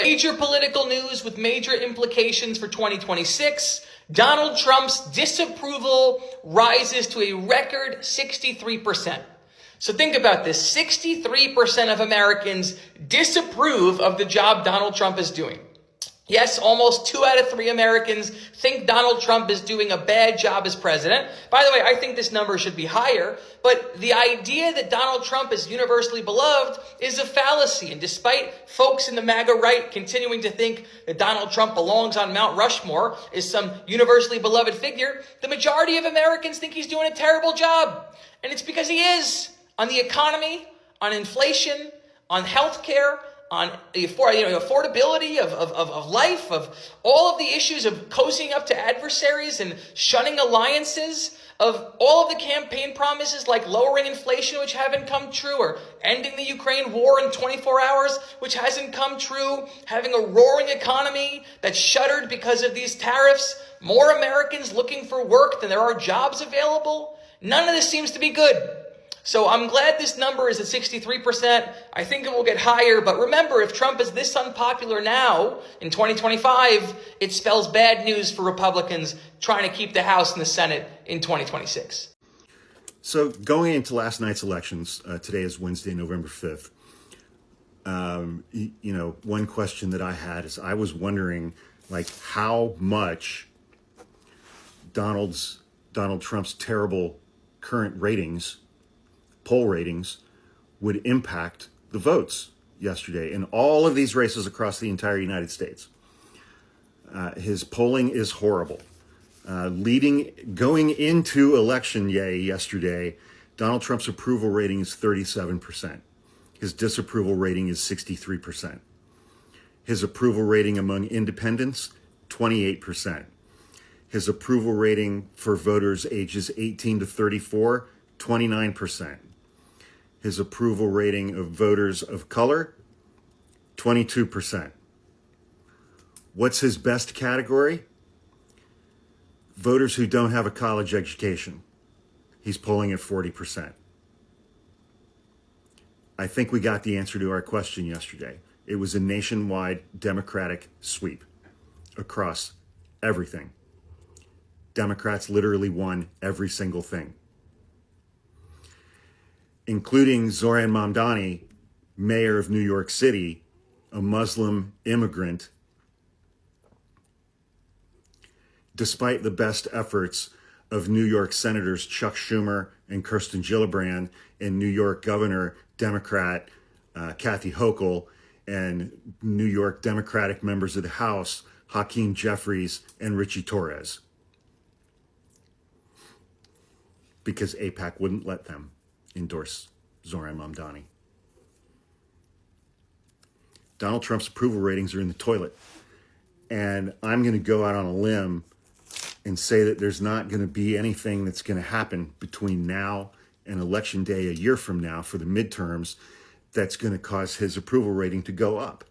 Major political news with major implications for 2026. Donald Trump's disapproval rises to a record 63%. So think about this. 63% of Americans disapprove of the job Donald Trump is doing. Yes, almost 2 out of 3 Americans think Donald Trump is doing a bad job as president. By the way, I think this number should be higher, but the idea that Donald Trump is universally beloved is a fallacy. And despite folks in the MAGA right continuing to think that Donald Trump belongs on Mount Rushmore, is some universally beloved figure, the majority of Americans think he's doing a terrible job. And it's because he is. On the economy, on inflation, on healthcare, on affordability of life, of all of the issues of cozying up to adversaries and shunning alliances, of all of the campaign promises like lowering inflation, which haven't come true, or ending the Ukraine war in 24 hours, which hasn't come true, having a roaring economy that shuttered because of these tariffs, more Americans looking for work than there are jobs available. None of this seems to be good. So I'm glad this number is at 63%. I think it will get higher. But remember, if Trump is this unpopular now in 2025, it spells bad news for Republicans trying to keep the House and the Senate in 2026. So going into last night's elections, today is Wednesday, November 5th. One question that I had is I was wondering, how much Donald Trump's terrible current poll ratings would impact the votes yesterday in all of these races across the entire United States. His polling is horrible. Going into election yesterday, Donald Trump's approval rating is 37%. His disapproval rating is 63%. His approval rating among independents, 28%. His approval rating for voters ages 18 to 34, 29%. His approval rating of voters of color, 22%. What's his best category? Voters who don't have a college education. He's polling at 40%. I think we got the answer to our question yesterday. It was a nationwide Democratic sweep across everything. Democrats literally won every single thing, including Zohran Mamdani, mayor of New York City, a Muslim immigrant. Despite the best efforts of New York Senators Chuck Schumer and Kirsten Gillibrand, and New York Governor Democrat Kathy Hochul, and New York Democratic members of the House Hakeem Jeffries and Richie Torres, because AIPAC wouldn't let them endorse Zohran Mamdani. Donald Trump's approval ratings are in the toilet. And I'm going to go out on a limb and say that there's not going to be anything that's going to happen between now and Election Day a year from now for the midterms that's going to cause his approval rating to go up.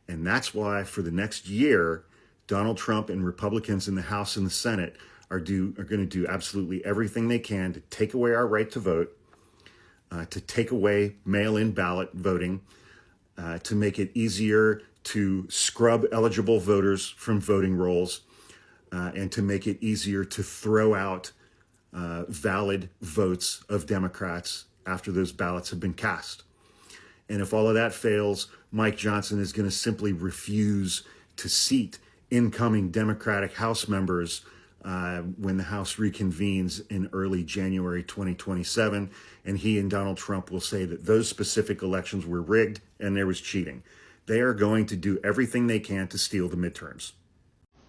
And that's why for the next year, Donald Trump and Republicans in the House and the Senate are going to do absolutely everything they can to take away our right to vote, to take away mail-in ballot voting, to make it easier to scrub eligible voters from voting rolls, and to make it easier to throw out valid votes of Democrats after those ballots have been cast. And if all of that fails, Mike Johnson is going to simply refuse to seat incoming Democratic House members when the House reconvenes in early January 2027. And he and Donald Trump will say that those specific elections were rigged and there was cheating. They are going to do everything they can to steal the midterms.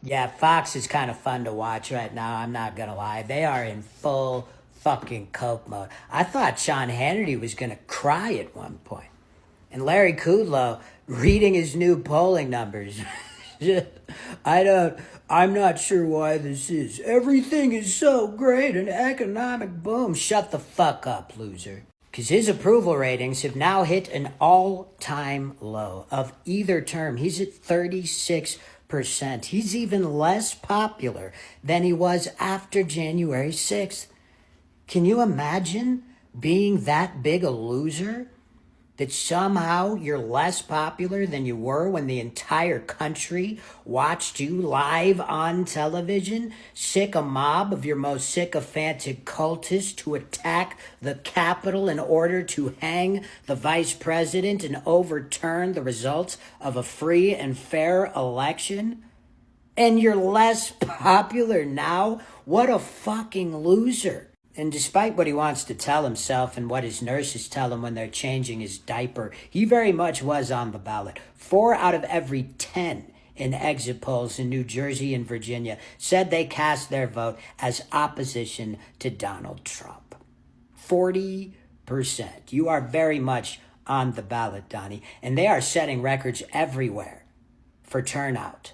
Yeah, Fox is kind of fun to watch right now, I'm not going to lie. They are in full fucking coke mode. I thought Sean Hannity was going to cry at one point. And Larry Kudlow reading his new polling numbers. I'm not sure why this is. Everything is so great, an economic boom. Shut the fuck up, loser. Because his approval ratings have now hit an all-time low of either term. He's at 36%. He's even less popular than he was after January 6th. Can you imagine being that big a loser That somehow you're less popular than you were when the entire country watched you live on television, sick a mob of your most sycophantic cultists to attack the Capitol in order to hang the vice president and overturn the results of a free and fair election? And you're less popular now? What a fucking loser. And despite what he wants to tell himself and what his nurses tell him when they're changing his diaper, he very much was on the ballot. 4 out of every 10 in exit polls in New Jersey and Virginia said they cast their vote as opposition to Donald Trump. 40%. You are very much on the ballot, Donnie. And they are setting records everywhere for turnout.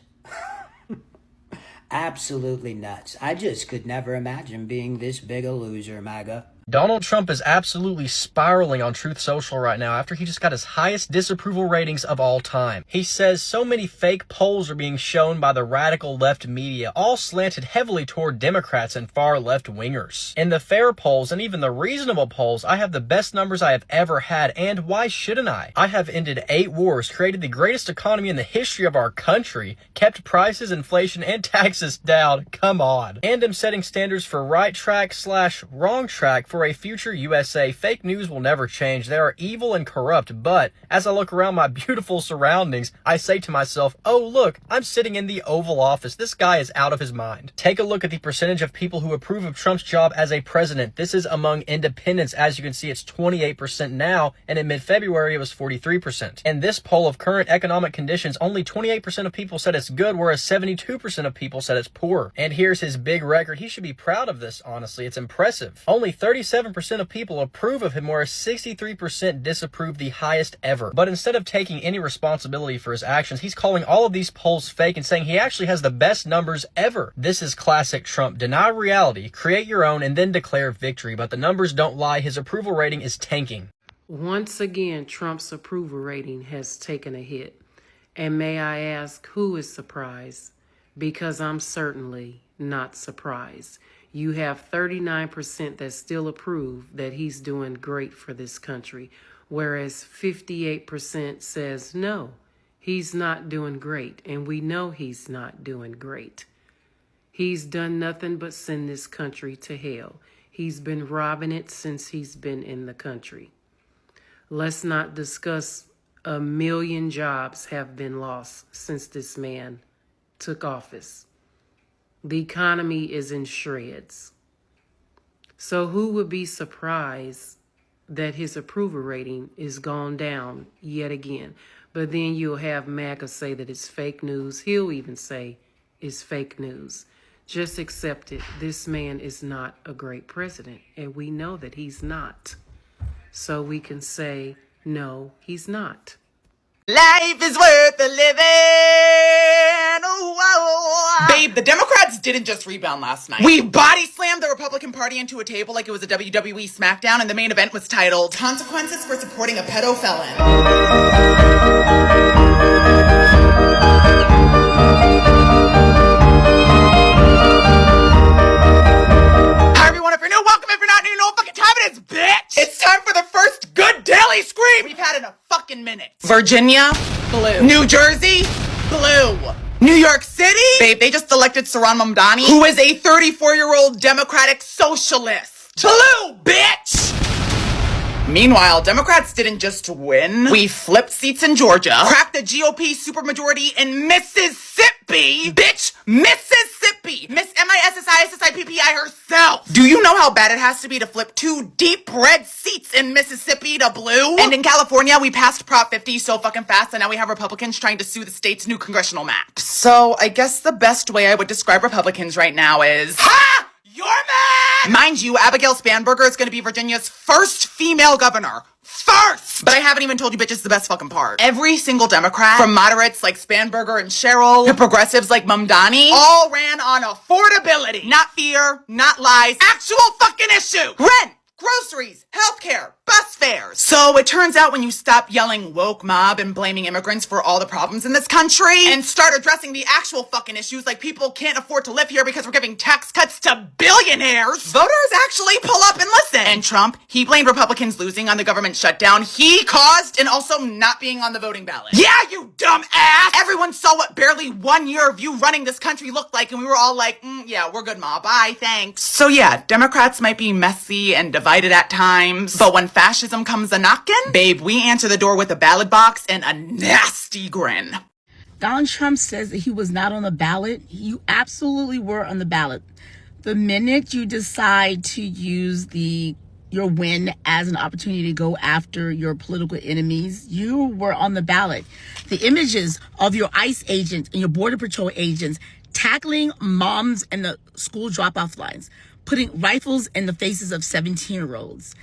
Absolutely nuts. I just could never imagine being this big a loser, MAGA. Donald Trump is absolutely spiraling on Truth Social right now after he just got his highest disapproval ratings of all time. He says so many fake polls are being shown by the radical left media, all slanted heavily toward Democrats and far left wingers. In the fair polls and even the reasonable polls, I have the best numbers I have ever had, and why shouldn't I? I have ended 8 wars, created the greatest economy in the history of our country, kept prices, inflation, and taxes down. Come on. And am setting standards for right track / wrong track for a future USA. Fake news will never change. They are evil and corrupt, but as I look around my beautiful surroundings, I say to myself, oh look, I'm sitting in the Oval Office. This guy is out of his mind. Take a look at the percentage of people who approve of Trump's job as a president. This is among independents. As you can see, it's 28% now, and in mid-February it was 43%. In this poll of current economic conditions, only 28% of people said it's good, whereas 72% of people said it's poor. And here's his big record. He should be proud of this, honestly. It's impressive. Only 37% of people approve of him, whereas 63% disapprove, the highest ever. But instead of taking any responsibility for his actions, he's calling all of these polls fake and saying he actually has the best numbers ever. This is classic Trump. Deny reality, create your own, and then declare victory. But the numbers don't lie. His approval rating is tanking. Once again, Trump's approval rating has taken a hit. And may I ask, who is surprised? Because I'm certainly not surprised. You have 39% that still approve that he's doing great for this country, whereas 58% says no, he's not doing great, and we know he's not doing great. He's done nothing but send this country to hell. He's been robbing it since he's been in the country. Let's not discuss 1 million jobs have been lost since this man took office. The economy is in shreds. So who would be surprised that his approval rating is gone down yet again? But then you'll have MAGA say that it's fake news. He'll even say it's fake news. Just accept it. This man is not a great president, and we know that he's not. So we can say, no, he's not. Life is worth a living. Whoa. Babe, the Democrats didn't just rebound last night. We body slammed the Republican Party into a table like it was a WWE SmackDown, and the main event was titled Consequences for Supporting a Pedo Felon. Hi everyone, if you're new, welcome. If you're not new, you know what fucking time it is, bitch! It's time for the first good daily scream we've had in a fucking minute. Virginia, blue. New Jersey, blue. New York City, babe, they just elected Saran Mamdani, who is a 34-year-old Democratic socialist. Blue, bitch! Meanwhile, Democrats didn't just win. We flipped seats in Georgia, cracked the GOP supermajority in Mississippi. Bitch, Mississippi. Miss MISSISSIPPI herself. Do you know how bad it has to be to flip 2 deep red seats in Mississippi to blue? And in California, we passed Prop 50 so fucking fast, and now we have Republicans trying to sue the state's new congressional map. So I guess the best way I would describe Republicans right now is, ha! You're mad! Mind you, Abigail Spanberger is going to be Virginia's first female governor. First! But I haven't even told you bitches the best fucking part. Every single Democrat, from moderates like Spanberger and Cheryl, to progressives like Mamdani, all ran on affordability. Not fear, not lies, actual fucking issue. Rent, groceries, healthcare, bus fares. So it turns out when you stop yelling woke mob and blaming immigrants for all the problems in this country and start addressing the actual fucking issues like people can't afford to live here because we're giving tax cuts to billionaires, voters actually pull up and listen. And Trump, he blamed Republicans losing on the government shutdown he caused and also not being on the voting ballot. Yeah, you dumb ass! Everyone saw what barely 1 year of you running this country looked like and we were all like, yeah, we're good, ma, bye, thanks. So yeah, Democrats might be messy and divided at times, but when fascism comes a-knockin', babe, we answer the door with a ballot box and a nasty grin. Donald Trump says that he was not on the ballot. You absolutely were on the ballot. The minute you decide to use your win as an opportunity to go after your political enemies, you were on the ballot. The images of your ICE agents and your Border Patrol agents tackling moms in the school drop-off lines, putting rifles in the faces of 17-year-olds,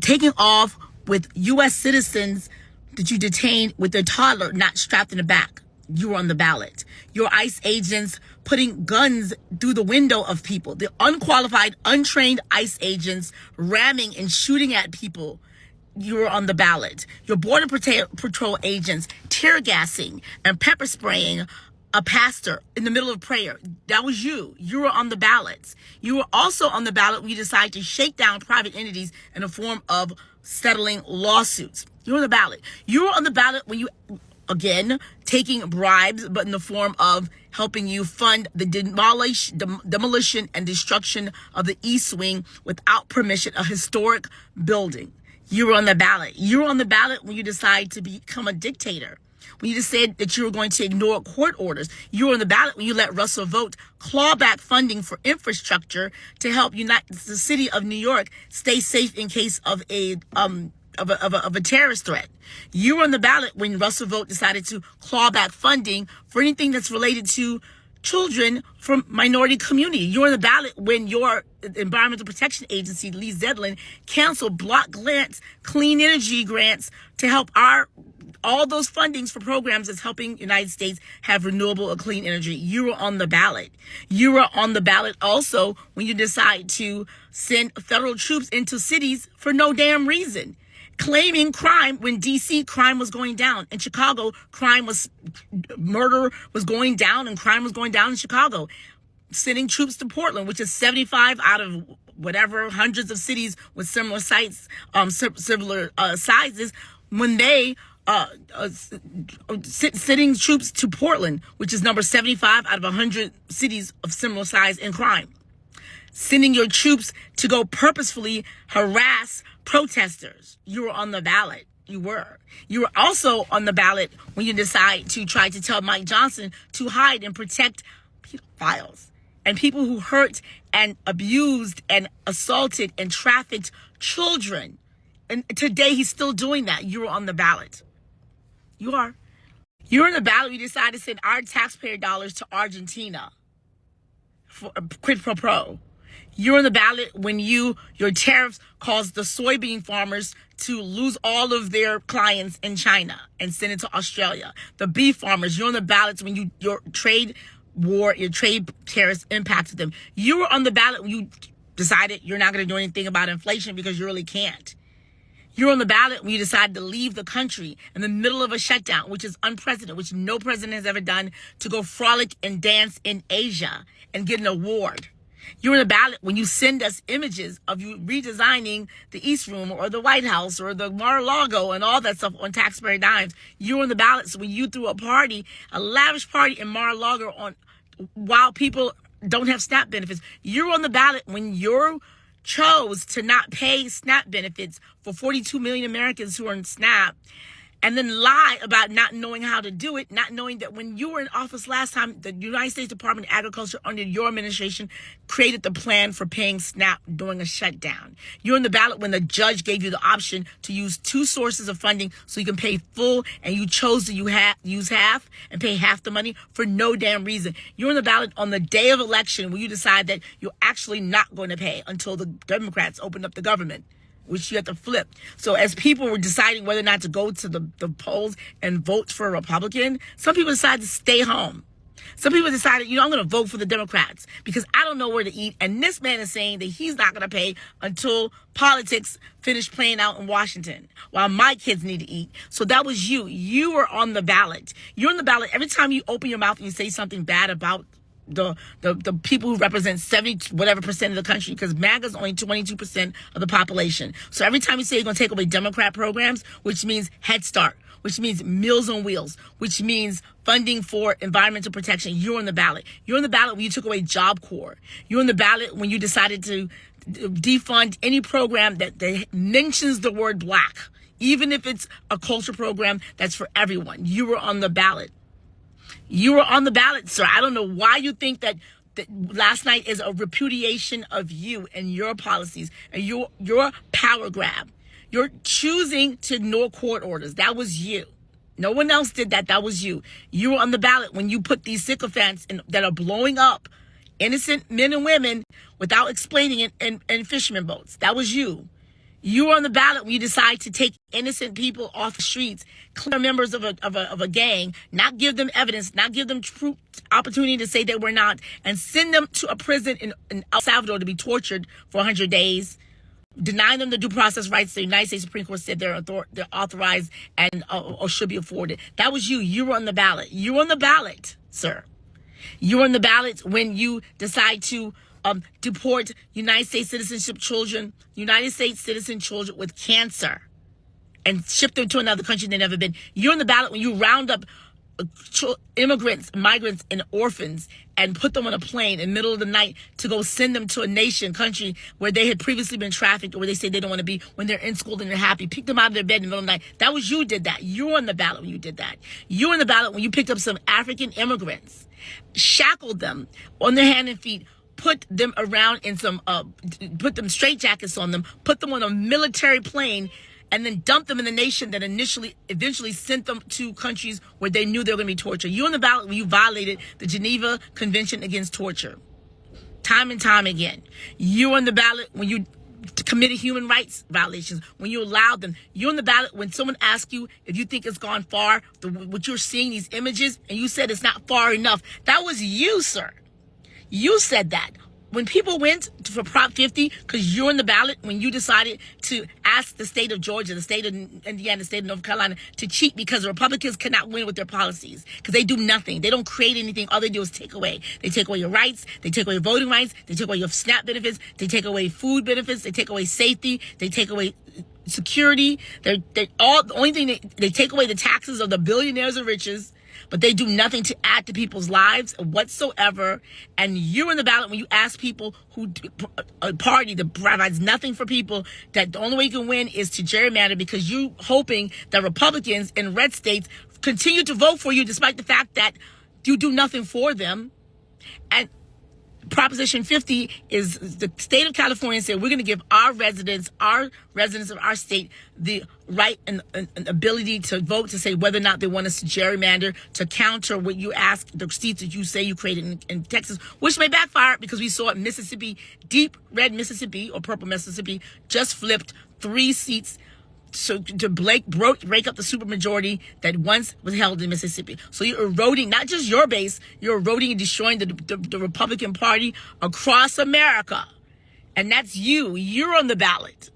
taking off with U.S. citizens that you detained with their toddler not strapped in the back. You were on the ballot. Your ICE agents putting guns through the window of people. The unqualified, untrained ICE agents ramming and shooting at people. You were on the ballot. Your Border Patrol agents tear gassing and pepper spraying a pastor in the middle of prayer. That was you. You were on the ballots. You were also on the ballot when you decided to shake down private entities in the form of settling lawsuits. You were on the ballot. You were on the ballot when you, again, taking bribes, but in the form of helping you fund the demolition and destruction of the East Wing without permission, a historic building. You were on the ballot. You were on the ballot when you decided to become a dictator. When you just said that you were going to ignore court orders. You were on the ballot when you let Russell Vogt claw back funding for infrastructure to help the city of New York stay safe in case of a terrorist threat. You were on the ballot when Russell Vogt decided to claw back funding for anything that's related to children from minority community. You were on the ballot when your Environmental Protection Agency, Lee Zeldin, canceled block grants, clean energy grants to help all those fundings for programs that's helping the United States have renewable or clean energy. You were on the ballot. You were on the ballot also when you decide to send federal troops into cities for no damn reason. Claiming crime when D.C. crime was going down. In Chicago, murder was going down and crime was going down in Chicago. Sending troops to Portland, which is 75 out of whatever hundreds of cities with similar sites, similar sizes, when they sending troops to Portland, which is number 75 out of 100 cities of similar size in crime. Sending your troops to go purposefully harass protesters. You were on the ballot. You were. You were also on the ballot when you decide to try to tell Mike Johnson to hide and protect pedophiles and people who hurt and abused and assaulted and trafficked children. And today he's still doing that. You were on the ballot. You are. You're on the ballot. We decided to send our taxpayer dollars to Argentina for quid pro quo. You're on the ballot when your tariffs caused the soybean farmers to lose all of their clients in China and send it to Australia. The beef farmers, you're on the ballots when your trade tariffs impacted them. You were on the ballot when you decided you're not going to do anything about inflation because you really can't. You're on the ballot when you decide to leave the country in the middle of a shutdown, which is unprecedented, which no president has ever done, to go frolic and dance in Asia and get an award. You're on the ballot when you send us images of you redesigning the East Room or the White House or the Mar-a-Lago and all that stuff on taxpayer dimes. You're on the ballot when you threw a lavish party in Mar-a-Lago while people don't have SNAP benefits. You're on the ballot when you chose to not pay SNAP benefits for 42 million Americans who are in SNAP, and then lie about not knowing how to do it, not knowing that when you were in office last time, the United States Department of Agriculture under your administration created the plan for paying SNAP during a shutdown. You're on the ballot when the judge gave you the option to use two sources of funding so you can pay full, and you chose to use half and pay half the money for no damn reason. You're on the ballot on the day of election when you decide that you're actually not going to pay until the Democrats open up the government, which you have to flip. So as people were deciding whether or not to go to the polls and vote for a Republican, some people decided to stay home. Some people decided, I'm going to vote for the Democrats because I don't know where to eat. And this man is saying that he's not going to pay until politics finish playing out in Washington while my kids need to eat. So that was you. You were on the ballot. You're on the ballot. Every time you open your mouth and you say something bad about the people who represent 70 whatever percent of the country, because MAGA is only 22% of the population. So every time you say you're going to take away Democrat programs, which means Head Start, which means Meals on Wheels, which means funding for environmental protection, you're on the ballot. You're on the ballot when you took away Job Corps. You're on the ballot when you decided to defund any program that mentions the word black, even if it's a culture program that's for everyone. You were on the ballot. You were on the ballot, sir. I don't know why you think that last night is a repudiation of you and your policies and your power grab. You're choosing to ignore court orders. That was you. No one else did that. That was you. You were on the ballot when you put these sycophants that are blowing up innocent men and women without explaining it in fishermen boats. That was you. You were on the ballot when you decide to take innocent people off the streets, clear members of a gang, not give them evidence, not give them true opportunity to say they were not, and send them to a prison in El Salvador to be tortured for 100 days. Denying them the due process rights the United States Supreme Court said they're authorized and or should be afforded. That was you. You were on the ballot. You were on the ballot, sir. You were on the ballot when you decide to deport United States citizen children with cancer and ship them to another country they've never been. You're on the ballot when you round up immigrants, migrants, and orphans and put them on a plane in the middle of the night to go send them to a country where they had previously been trafficked or where they say they don't want to be when they're in school and they're happy. Pick them out of their bed in the middle of the night. That was you did that. You were on the ballot when you did that. You were on the ballot when you picked up some African immigrants, shackled them on their hand and feet, put them around in some, put them straitjackets on them, put them on a military plane, and then dumped them in the nation that eventually sent them to countries where they knew they were going to be tortured. You on the ballot when you violated the Geneva Convention Against Torture. Time and time again. You on the ballot when you committed human rights violations, when you allowed them. You're on the ballot when someone asks you if you think it's gone far, what you're seeing, these images, and you said it's not far enough. That was you, sir. You said that. When people went for Prop 50, because you're on the ballot, when you decided to ask the state of Georgia, the state of Indiana, the state of North Carolina to cheat because the Republicans cannot win with their policies, because they do nothing. They don't create anything. All they do is take away. They take away your rights. They take away your voting rights. They take away your SNAP benefits. They take away food benefits. They take away safety. They take away security. The only thing they take away the taxes of the billionaires and riches. But they do nothing to add to people's lives whatsoever. And you're in the ballot when you ask people a party that provides nothing for people, that the only way you can win is to gerrymander, because you hoping that Republicans in red states continue to vote for you despite the fact that you do nothing for them. And Proposition 50 is the state of California said we're going to give our residents of our state the right and ability to vote, to say whether or not they want us to gerrymander, to counter what you ask, the seats that you say you created in Texas, which may backfire, because we saw it in Mississippi, deep red Mississippi or purple Mississippi just flipped 3 seats so to break up the supermajority that once was held in Mississippi. So you're eroding not just your base, you're eroding and destroying the Republican Party across America. And that's you. You're on the ballot.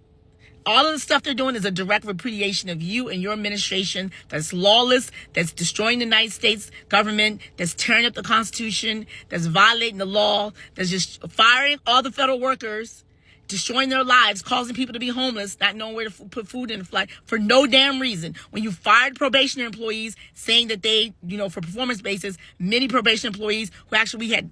All of the stuff they're doing is a direct repudiation of you and your administration that's lawless, that's destroying the United States government, that's tearing up the Constitution, that's violating the law, that's just firing all the federal workers, destroying their lives, causing people to be homeless, not knowing where to put food in the flight for no damn reason. When you fired probationary employees, saying that they, for performance basis, many probation employees who actually we had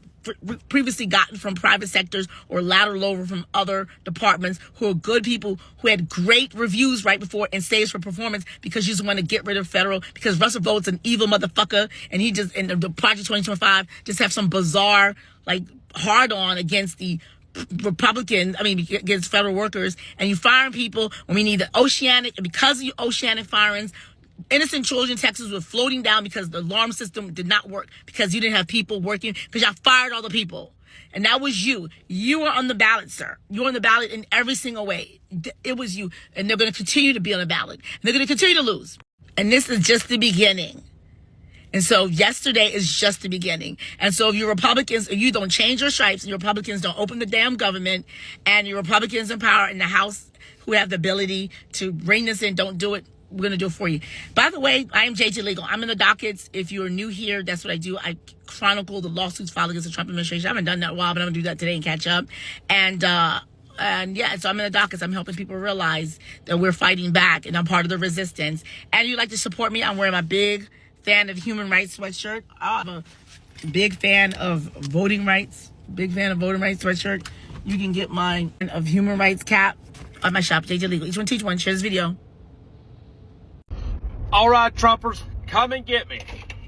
previously gotten from private sectors or lateral over from other departments, who are good people who had great reviews right before and stays for performance, because you just want to get rid of federal, because Russell Vought's an evil motherfucker, and he just, in the Project 2025, just have some bizarre, hard on against the against federal workers, and you firing people when we need the oceanic, and because of your oceanic firings, innocent children in Texas were floating down because the alarm system did not work, because you didn't have people working, because y'all fired all the people. And that was you. You were on the ballot, sir. You were on the ballot in every single way. It was you. And they're going to continue to be on the ballot. And they're going to continue to lose. And this is just the beginning. And so yesterday is just the beginning. And so if you Republicans, if you don't change your stripes and your Republicans don't open the damn government and your Republicans in power in the House who have the ability to bring this in, don't do it. We're going to do it for you. By the way, I am JT Legal. I'm in the dockets. If you're new here, that's what I do. I chronicle the lawsuits filed against the Trump administration. I haven't done that in a while, but I'm going to do that today and catch up. And yeah, so I'm in the dockets. I'm helping people realize that we're fighting back and I'm part of the resistance. And you'd like to support me, I'm wearing my big fan of human rights sweatshirt. I'm a big fan of voting rights. Big fan of voting rights sweatshirt. You can get mine of human rights cap at my shop, JT Legal. Each one teach one. Share this video. All right, Trumpers, come and get me.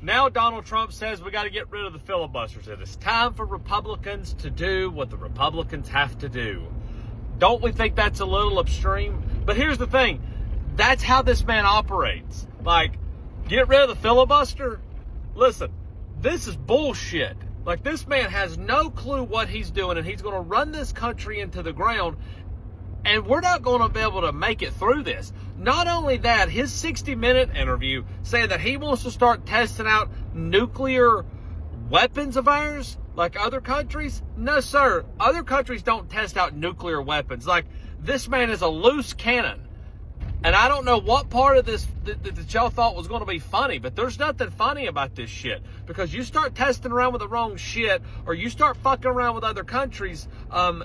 Now Donald Trump says we got to get rid of the filibusters. It is time for Republicans to do what the Republicans have to do. Don't we think that's a little extreme? But here's the thing. That's how this man operates. Like, get rid of the filibuster? Listen, this is bullshit. Like, this man has no clue what he's doing, and he's going to run this country into the ground, and we're not going to be able to make it through this. Not only that, his 60-minute interview saying that he wants to start testing out nuclear weapons of ours like other countries. No, sir. Other countries don't test out nuclear weapons. Like, this man is a loose cannon. And I don't know what part of this that y'all thought was going to be funny, but there's nothing funny about this shit. Because you start testing around with the wrong shit, or you start fucking around with other countries,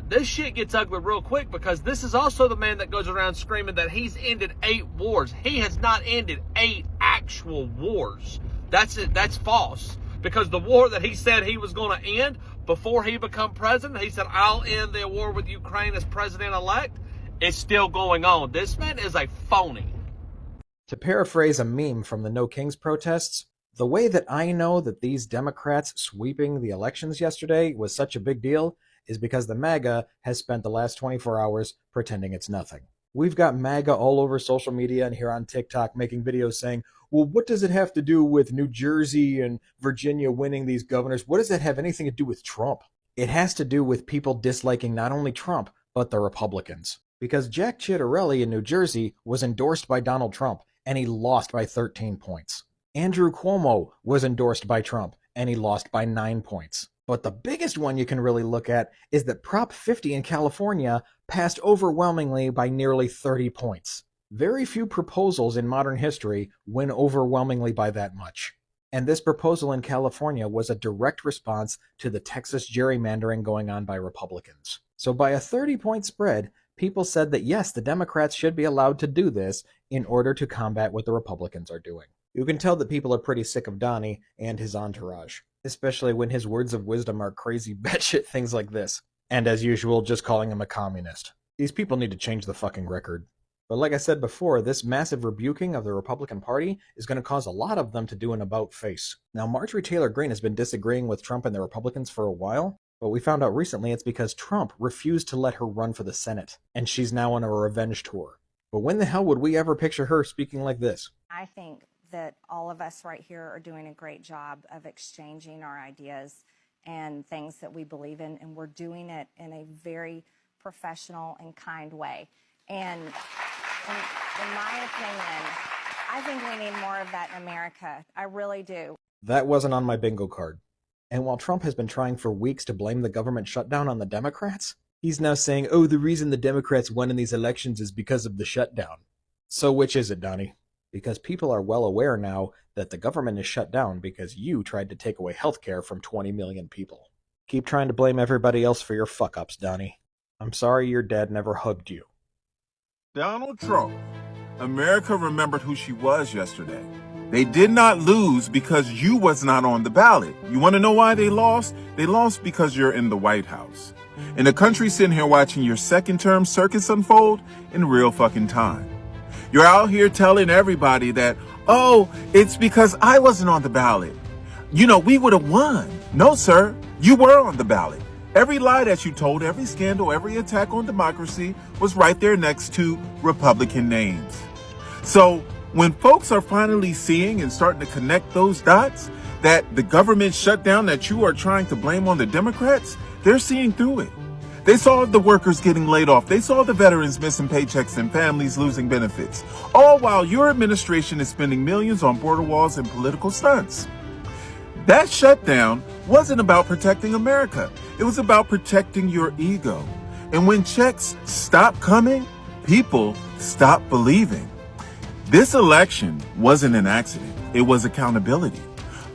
this shit gets ugly real quick, because this is also the man that goes around screaming that he's ended 8 wars. He has not ended 8 actual wars. That's it. That's false. Because the war that he said he was going to end before he became president, he said, I'll end the war with Ukraine as president-elect. It's still going on. This man is a phony. To paraphrase a meme from the No Kings protests, the way that I know that these Democrats sweeping the elections yesterday was such a big deal is because the MAGA has spent the last 24 hours pretending it's nothing. We've got MAGA all over social media and here on TikTok making videos saying, well, what does it have to do with New Jersey and Virginia winning these governors? What does that have anything to do with Trump? It has to do with people disliking not only Trump, but the Republicans. Because Jack Ciattarelli in New Jersey was endorsed by Donald Trump, and he lost by 13 points. Andrew Cuomo was endorsed by Trump, and he lost by 9 points. But the biggest one you can really look at is that Prop 50 in California passed overwhelmingly by nearly 30 points. Very few proposals in modern history win overwhelmingly by that much. And this proposal in California was a direct response to the Texas gerrymandering going on by Republicans. So by a 30-point spread, people said that yes, the Democrats should be allowed to do this in order to combat what the Republicans are doing. You can tell that people are pretty sick of Donnie and his entourage, especially when his words of wisdom are crazy batshit things like this. And as usual, just calling him a communist. These people need to change the fucking record. But like I said before, this massive rebuking of the Republican Party is going to cause a lot of them to do an about-face. Now, Marjorie Taylor Greene has been disagreeing with Trump and the Republicans for a while, but we found out recently it's because Trump refused to let her run for the Senate, and she's now on a revenge tour. But when the hell would we ever picture her speaking like this? I think that all of us right here are doing a great job of exchanging our ideas and things that we believe in, and we're doing it in a very professional and kind way. And in my opinion, I think we need more of that in America. I really do. That wasn't on my bingo card. And while Trump has been trying for weeks to blame the government shutdown on the Democrats, he's now saying, oh, the reason the Democrats won in these elections is because of the shutdown. So which is it, Donnie? Because people are well aware now that the government is shut down because you tried to take away health care from 20 million people. Keep trying to blame everybody else for your fuck-ups, Donnie. I'm sorry your dad never hugged you. Donald Trump. America remembered who she was yesterday. They did not lose because you was not on the ballot. You want to know why they lost? They lost because you're in the White House. And the country's sitting here watching your second-term circus unfold in real fucking time. You're out here telling everybody that, oh, it's because I wasn't on the ballot. You know, we would have won. No, sir. You were on the ballot. Every lie that you told, every scandal, every attack on democracy was right there next to Republican names. So when folks are finally seeing and starting to connect those dots, that the government shutdown that you are trying to blame on the Democrats, they're seeing through it. They saw the workers getting laid off. They saw the veterans missing paychecks and families losing benefits. All while your administration is spending millions on border walls and political stunts. That shutdown wasn't about protecting America. It was about protecting your ego. And when checks stop coming, people stop believing. This election wasn't an accident. It was accountability.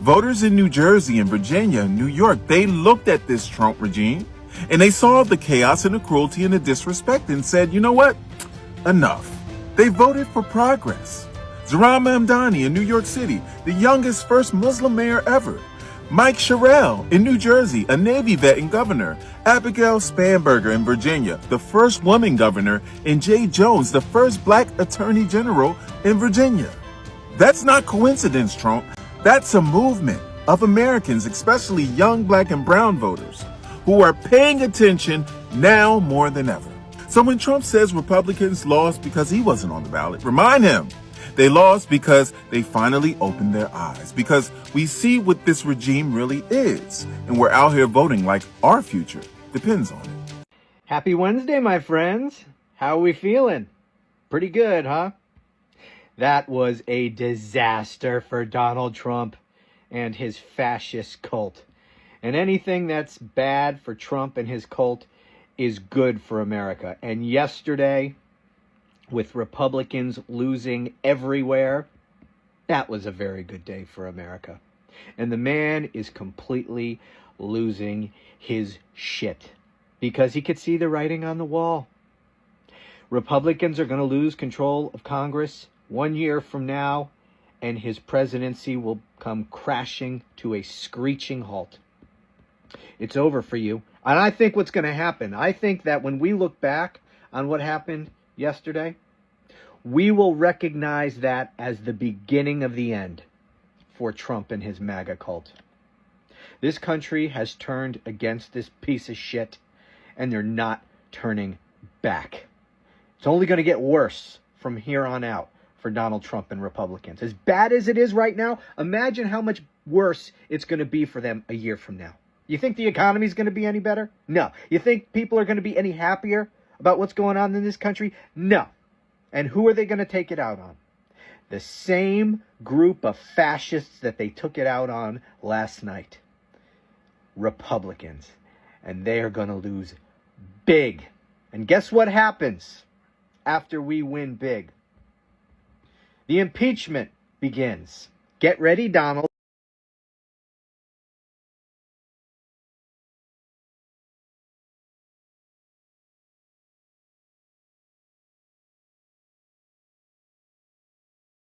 Voters in New Jersey and Virginia and New York, they looked at this Trump regime and they saw the chaos and the cruelty and the disrespect and said, you know what? Enough. They voted for progress. Zohran Mamdani in New York City, the youngest first Muslim mayor ever. Mike Sherrill in New Jersey, a Navy vet and governor. Abigail Spanberger in Virginia, the first woman governor. And Jay Jones, the first black attorney general in Virginia. That's not coincidence, Trump. That's a movement of Americans, especially young black and brown voters, who are paying attention now more than ever. So when Trump says Republicans lost because he wasn't on the ballot, remind him they lost because they finally opened their eyes, because we see what this regime really is, and we're out here voting like our future depends on it. Happy Wednesday, my friends. How are we feeling? Pretty good, huh? That was a disaster for Donald Trump and his fascist cult. And anything that's bad for Trump and his cult is good for America. And yesterday, with Republicans losing everywhere, that was a very good day for America. And the man is completely losing his shit because he could see the writing on the wall. Republicans are going to lose control of Congress 1 year from now, and his presidency will come crashing to a screeching halt. It's over for you. And I think what's going to happen, I think that when we look back on what happened yesterday, we will recognize that as the beginning of the end for Trump and his MAGA cult. This country has turned against this piece of shit, and they're not turning back. It's only going to get worse from here on out for Donald Trump and Republicans. As bad as it is right now, imagine how much worse it's going to be for them a year from now. You think the economy is going to be any better? No. You think people are going to be any happier about what's going on in this country? No. And who are they going to take it out on? The same group of fascists that they took it out on last night. Republicans. And they are going to lose big. And guess what happens after we win big? The impeachment begins. Get ready, Donald.